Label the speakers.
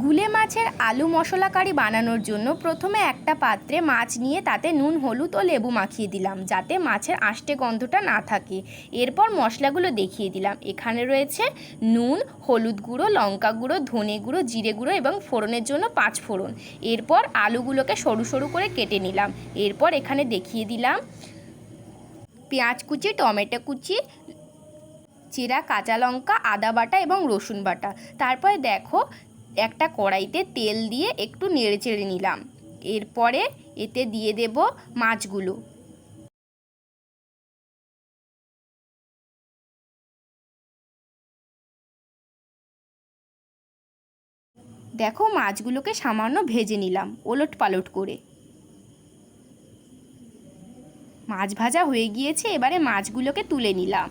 Speaker 1: গুলে মাছের আলু মশলা কারি বানানোর জন্য প্রথমে একটা পাত্রে মাছ নিয়ে তাতে নুন, হলুদ ও লেবু মাখিয়ে দিলাম যাতে মাছের আষ্টে গন্ধটা না থাকে। এরপর মশলাগুলো দেখিয়ে দিলাম। এখানে রয়েছে নুন, হলুদ গুঁড়ো, লঙ্কা গুঁড়ো, ধনে গুঁড়ো, জিরে গুঁড়ো এবং ফোড়নের জন্য 5 ফোড়ন। এরপর আলুগুলোকে সরু সরু করে কেটে নিলাম। এরপর এখানে দেখিয়ে দিলাম পেঁয়াজ কুচি, টমেটো কুচি, চেরা কাঁচা লঙ্কা, আদা বাটা এবং রসুন বাটা। তারপরে দেখো একটা কড়াইতে তেল দিয়ে একটু নেড়ে চেড়ে নিলাম। এরপরে এতে দিয়ে দেব মাছগুলো। দেখো মাছগুলোকে সামান্য ভেজে নিলাম ওলট পালট করে। মাছ ভাজা হয়ে গিয়েছে, এবারে মাছগুলোকে তুলে নিলাম।